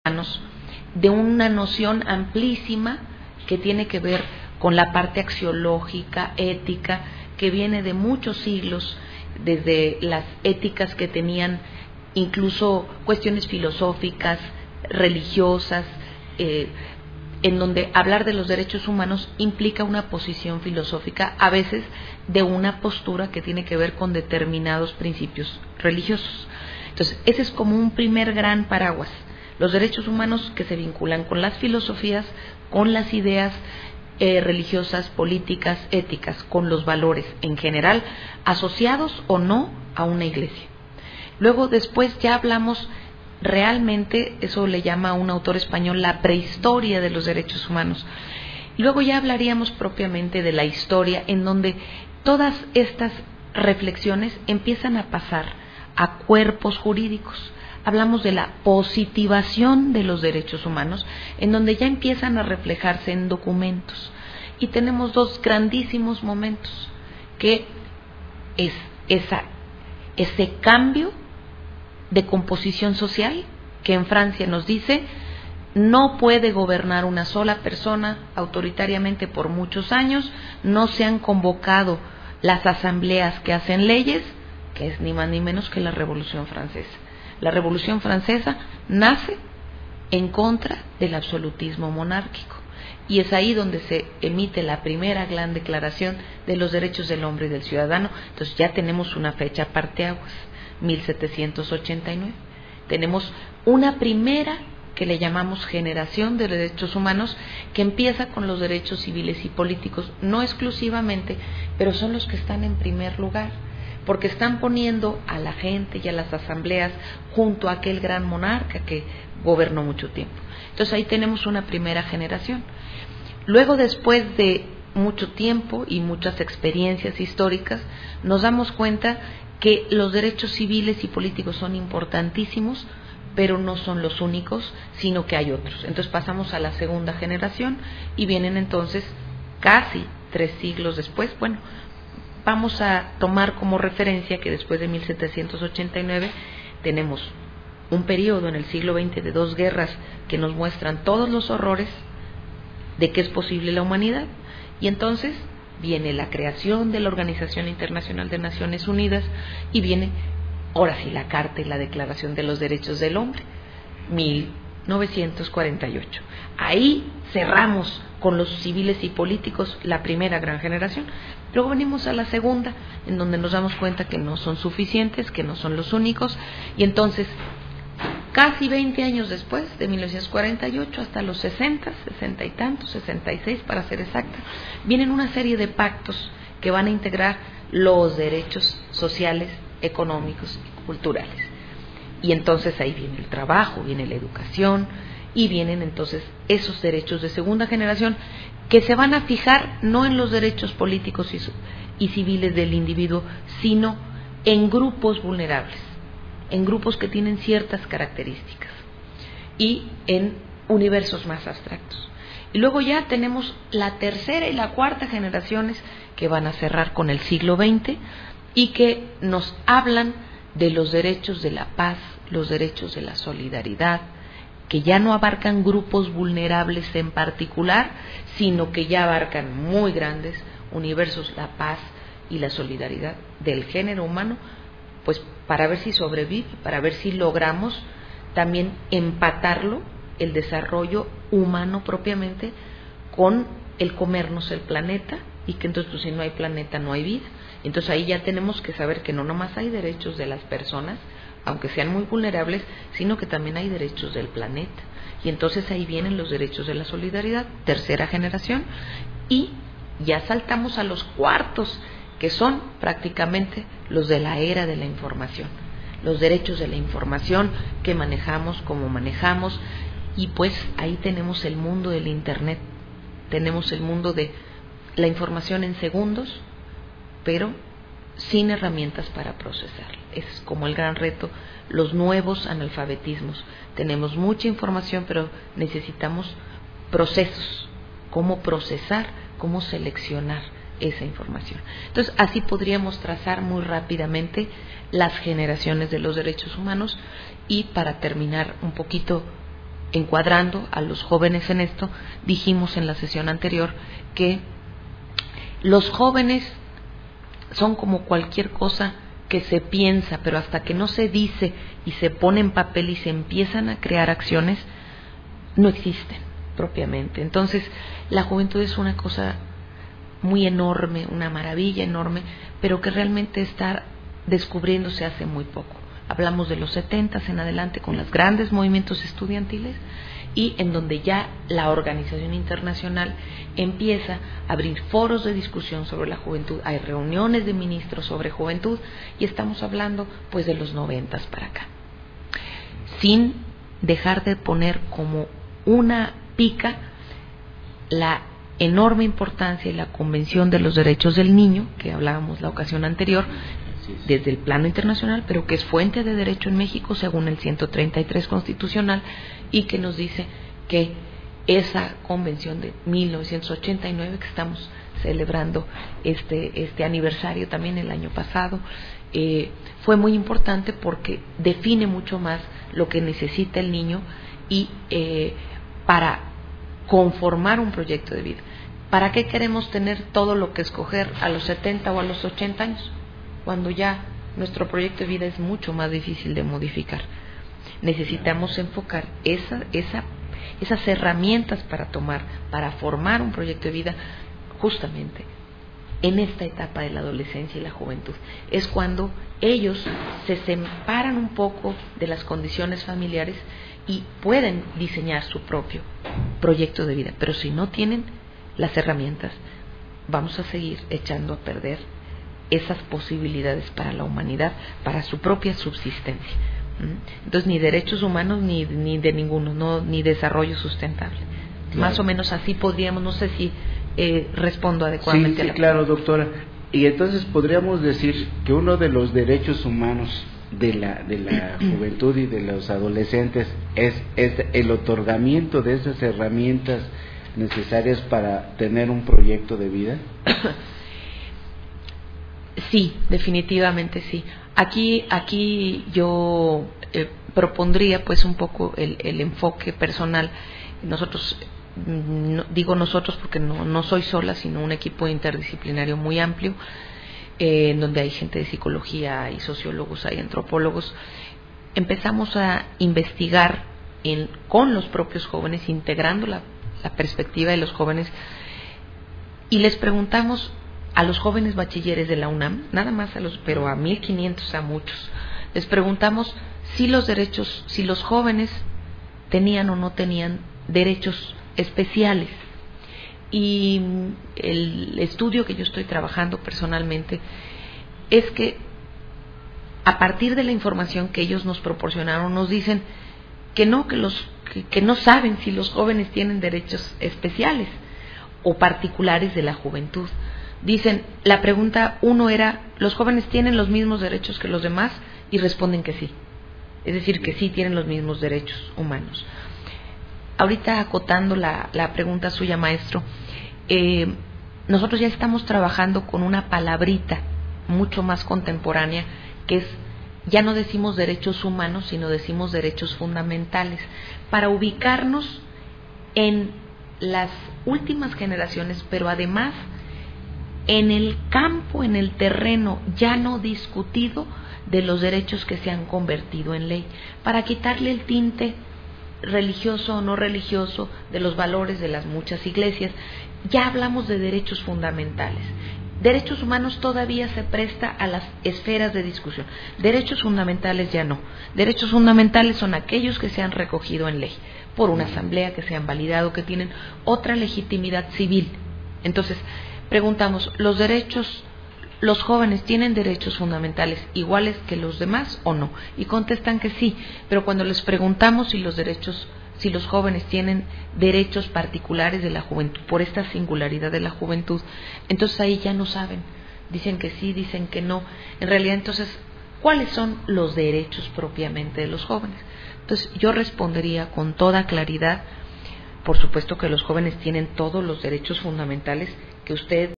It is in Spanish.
humanos, de una noción amplísima que tiene que ver con la parte axiológica, ética, que viene de muchos siglos, desde las éticas que tenían incluso cuestiones filosóficas, religiosas, en donde hablar de los derechos humanos implica una posición filosófica, a veces de una postura que tiene que ver con determinados principios religiosos. Entonces, ese es como un primer gran paraguas. Los derechos humanos que se vinculan con las filosofías, con las ideas religiosas, políticas, éticas, con los valores en general, asociados o no a una iglesia. Luego, después ya hablamos realmente, eso le llama a un autor español la prehistoria de los derechos humanos. Luego ya hablaríamos propiamente de la historia, en donde todas estas reflexiones empiezan a pasar a cuerpos jurídicos. Hablamos de la positivación de los derechos humanos, en donde ya empiezan a reflejarse en documentos. Y tenemos dos grandísimos momentos, que es ese cambio de composición social, que en Francia nos dice: no puede gobernar una sola persona autoritariamente por muchos años, no se han convocado las asambleas que hacen leyes, que es ni más ni menos que la Revolución Francesa. La Revolución Francesa nace en contra del absolutismo monárquico, y es ahí donde se emite la primera gran declaración de los derechos del hombre y del ciudadano. Entonces ya tenemos una fecha parteaguas, 1789. Tenemos una primera que le llamamos generación de derechos humanos, que empieza con los derechos civiles y políticos, no exclusivamente, pero son los que están en primer lugar, porque están poniendo a la gente y a las asambleas junto a aquel gran monarca que gobernó mucho tiempo. Entonces ahí tenemos una primera generación. Luego, después de mucho tiempo y muchas experiencias históricas, nos damos cuenta que los derechos civiles y políticos son importantísimos, pero no son los únicos, sino que hay otros. Entonces pasamos a la segunda generación y vienen entonces casi 3 siglos después. Bueno, vamos a tomar como referencia que después de 1789 tenemos un periodo en el siglo XX de 2 guerras que nos muestran todos los horrores de que es posible la humanidad, y entonces viene la creación de la Organización Internacional de Naciones Unidas y viene, ahora sí, la Carta y la Declaración de los Derechos del Hombre, 1948. Ahí cerramos con los civiles y políticos la primera gran generación. Luego venimos a la segunda, en donde nos damos cuenta que no son suficientes, que no son los únicos, y entonces casi 20 años después, de 1948 hasta los 60 y tantos, 66 para ser exacta, vienen una serie de pactos que van a integrar los derechos sociales, económicos y culturales. Y entonces ahí viene el trabajo, viene la educación, y vienen entonces esos derechos de segunda generación que se van a fijar no en los derechos políticos y civiles del individuo, sino en grupos vulnerables, en grupos que tienen ciertas características y en universos más abstractos. Y luego ya tenemos la tercera y la cuarta generaciones que van a cerrar con el siglo XX y que nos hablan de los derechos de la paz, los derechos de la solidaridad, que ya no abarcan grupos vulnerables en particular, sino que ya abarcan muy grandes universos, la paz y la solidaridad del género humano, pues para ver si sobrevive, para ver si logramos también empatarlo, el desarrollo humano propiamente, con el comernos el planeta, y que entonces pues, si no hay planeta no hay vida. Entonces ahí ya tenemos que saber que no nomás hay derechos de las personas, aunque sean muy vulnerables, sino que también hay derechos del planeta. Y entonces ahí vienen los derechos de la solidaridad, tercera generación, y ya saltamos a los cuartos, que son prácticamente los de la era de la información, los derechos de la información que manejamos, cómo manejamos, y pues ahí tenemos el mundo del Internet, tenemos el mundo de la información en segundos, pero sin herramientas para procesarla. Ese es como el gran reto, los nuevos analfabetismos. Tenemos mucha información, pero necesitamos procesos, cómo procesar, cómo seleccionar esa información. Entonces, así podríamos trazar muy rápidamente las generaciones de los derechos humanos. Y para terminar un poquito encuadrando a los jóvenes en esto, dijimos en la sesión anterior que los jóvenes son como cualquier cosa que se piensa, pero hasta que no se dice y se pone en papel y se empiezan a crear acciones, no existen propiamente. Entonces, la juventud es una cosa muy enorme, una maravilla enorme, pero que realmente está descubriéndose hace muy poco. Hablamos de los 70 en adelante con los grandes movimientos estudiantiles y en donde ya la organización internacional empieza a abrir foros de discusión sobre la juventud, hay reuniones de ministros sobre juventud y estamos hablando pues de los 90 para acá, sin dejar de poner como una pica la enorme importancia y la Convención de los Derechos del Niño, que hablábamos la ocasión anterior, desde el plano internacional, pero que es fuente de derecho en México según el 133 constitucional y que nos dice que esa convención de 1989, que estamos celebrando este aniversario también el año pasado, fue muy importante porque define mucho más lo que necesita el niño y para conformar un proyecto de vida. ¿Para qué queremos tener todo lo que escoger a los 70 o a los 80 años? Cuando ya nuestro proyecto de vida es mucho más difícil de modificar. Necesitamos enfocar esas herramientas para formar un proyecto de vida justamente en esta etapa de la adolescencia y la juventud. Es cuando ellos se separan un poco de las condiciones familiares y pueden diseñar su propio proyecto de vida. Pero si no tienen las herramientas, vamos a seguir echando a perder esas posibilidades para la humanidad, para su propia subsistencia. Entonces, ni derechos humanos ni de ninguno, ni desarrollo sustentable. Claro. Más o menos así podríamos, no sé si respondo adecuadamente a la pregunta. Claro, doctora. Y entonces podríamos decir que uno de los derechos humanos de la juventud y de los adolescentes es el otorgamiento de esas herramientas necesarias para tener un proyecto de vida. Sí, definitivamente sí. Aquí yo propondría pues un poco el enfoque personal. Nosotros, digo nosotros porque no soy sola, sino un equipo interdisciplinario muy amplio, en donde hay gente de psicología, hay sociólogos, hay antropólogos. Empezamos a investigar con los propios jóvenes, integrando la perspectiva de los jóvenes, y les preguntamos a los jóvenes bachilleres de la UNAM, nada más pero a 1500, a muchos, les preguntamos si los jóvenes tenían o no tenían derechos especiales. Y el estudio que yo estoy trabajando personalmente es que a partir de la información que ellos nos proporcionaron, nos dicen que no, que no saben si los jóvenes tienen derechos especiales o particulares de la juventud. Dicen, la pregunta 1 era, ¿los jóvenes tienen los mismos derechos que los demás? Y responden que sí. Es decir, que sí tienen los mismos derechos humanos. Ahorita acotando la pregunta suya, maestro, nosotros ya estamos trabajando con una palabrita mucho más contemporánea, que es, ya no decimos derechos humanos, sino decimos derechos fundamentales, para ubicarnos en las últimas generaciones, pero además en el campo, en el terreno ya no discutido de los derechos que se han convertido en ley, para quitarle el tinte religioso o no religioso de los valores de las muchas iglesias. Ya hablamos de derechos fundamentales. Derechos humanos todavía se presta a las esferas de discusión. Derechos fundamentales ya no. Derechos fundamentales son aquellos que se han recogido en ley por una asamblea, que se han validado, que tienen otra legitimidad civil. Entonces, preguntamos, ¿los jóvenes tienen derechos fundamentales iguales que los demás o no? Y contestan que sí, pero cuando les preguntamos si los jóvenes tienen derechos particulares de la juventud, por esta singularidad de la juventud, entonces ahí ya no saben, dicen que sí, dicen que no. En realidad, entonces, ¿cuáles son los derechos propiamente de los jóvenes? Entonces, yo respondería con toda claridad, por supuesto que los jóvenes tienen todos los derechos fundamentales que usted